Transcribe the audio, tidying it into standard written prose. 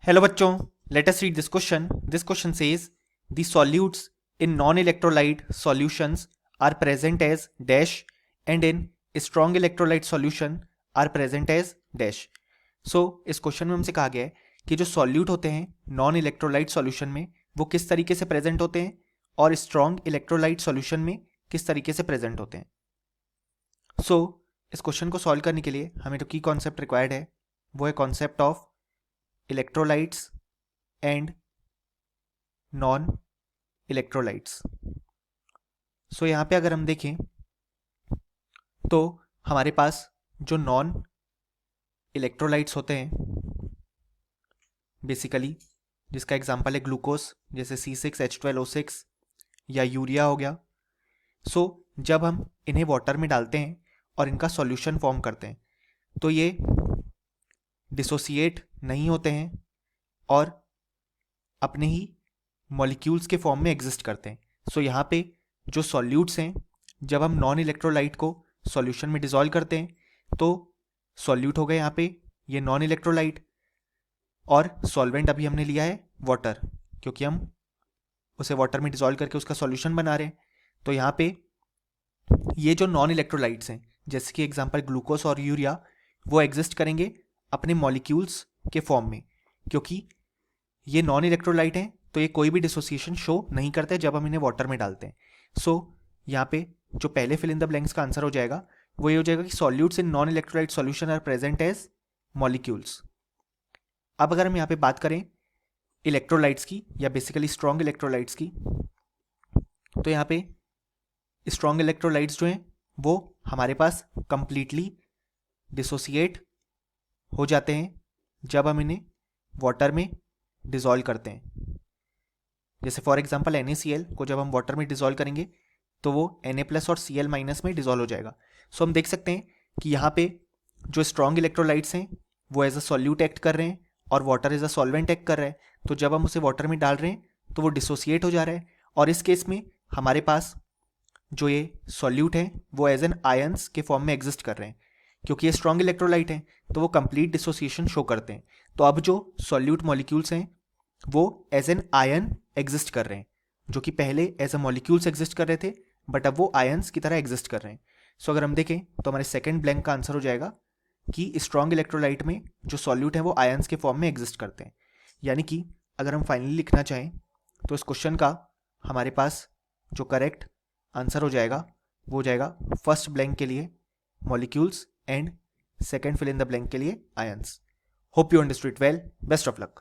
Hello बच्चों, let us read this question. This question says the solutes in non-electrolyte solutions are present as dash and in strong electrolyte solution are present as dash. So इस question में हमसे कहा गया है कि जो solute होते हैं नॉन इलेक्ट्रोलाइट सॉल्यूशन में वो किस तरीके से प्रेजेंट होते हैं और स्ट्रॉन्ग इलेक्ट्रोलाइट सॉल्यूशन में किस तरीके से प्रेजेंट होते हैं. सो इस क्वेश्चन को सॉल्व करने के लिए हमें जो की कॉन्सेप्ट रिक्वायर्ड है वो है concept of electrolytes and non electrolytes. So यहाँ पे अगर हम देखें तो हमारे पास जो नॉन इलेक्ट्रोलाइट्स होते हैं बेसिकली, जिसका एग्जांपल है ग्लूकोज, जैसे C6H12O6 या यूरिया हो गया. सो जब हम इन्हें वाटर में डालते हैं और इनका सॉल्यूशन फॉर्म करते हैं तो ये डिसोसिएट नहीं होते हैं और अपने ही मॉलिक्यूल्स के फॉर्म में एग्जिस्ट करते हैं. सो यहाँ पे जो सॉल्यूट्स हैं, जब हम नॉन इलेक्ट्रोलाइट को सॉल्यूशन में डिसॉल्व करते हैं तो सॉल्यूट हो गए यहाँ पे ये नॉन इलेक्ट्रोलाइट, और सॉल्वेंट अभी हमने लिया है वाटर, क्योंकि हम उसे वाटर में डिसॉल्व करके उसका सॉल्यूशन बना रहे हैं. तो यहाँ पे ये जो नॉन इलेक्ट्रोलाइट्स हैं, जैसे कि एग्जांपल ग्लूकोज और यूरिया, वो एग्जिस्ट करेंगे अपने मॉलिक्यूल्स के फॉर्म में. क्योंकि ये नॉन इलेक्ट्रोलाइट हैं तो ये कोई भी डिसोसिएशन शो नहीं करते जब हम इन्हें वाटर में डालते हैं. सो यहाँ पे जो पहले फिल इन द ब्लैंक्स का आंसर हो जाएगा वो ये हो जाएगा कि solutes in non electrolyte solution are present as molecules. अब अगर हम यहाँ पे बात करें इलेक्ट्रोलाइट्स की या बेसिकली स्ट्रॉन्ग इलेक्ट्रोलाइट्स की, तो यहाँ पे स्ट्रॉन्ग इलेक्ट्रोलाइट्स जो हैं वो हमारे पास कंप्लीटली डिसोसिएट हो जाते हैं जब हम इन्हें वाटर में डिसॉल्व करते हैं. जैसे फॉर एग्जांपल NaCl को जब हम वाटर में डिसॉल्व करेंगे तो वो Na+ और Cl- में डिसॉल्व हो जाएगा. सो हम देख सकते हैं कि यहाँ पे जो स्ट्रॉन्ग इलेक्ट्रोलाइट्स हैं वो एज अ सॉल्यूट एक्ट कर रहे हैं और water as a solvent act कर रहा है. तो जब हम उसे वाटर में डाल रहे हैं तो वो डिसोसिएट हो जा रहा है, और इस केस में हमारे पास जो ये सॉल्यूट है वो एज एन आयंस के फॉर्म में एग्जिस्ट कर रहे हैं. क्योंकि ये स्ट्रॉन्ग इलेक्ट्रोलाइट हैं तो वो कंप्लीट डिसोसिएशन शो करते हैं. तो अब जो सॉल्यूट मॉलिक्यूल्स हैं वो एज एन आयन एग्जिस्ट कर रहे हैं, जो कि पहले एज अ मॉलिक्यूल्स एग्जिस्ट कर रहे थे बट अब वो आयंस की तरह एग्जिस्ट कर रहे हैं. सो अगर हम देखें तो हमारे सेकंड ब्लैंक का आंसर हो जाएगा कि स्ट्रॉन्ग इलेक्ट्रोलाइट में जो सॉल्यूट है वो आयंस के फॉर्म में एग्जिस्ट करते हैं. यानी कि अगर हम फाइनली लिखना चाहें तो इस क्वेश्चन का हमारे पास जो करेक्ट आंसर हो जाएगा वो हो जाएगा फर्स्ट ब्लैंक के लिए molecules and second fill in the blank के लिए ions. Hope you understood well. Best of luck.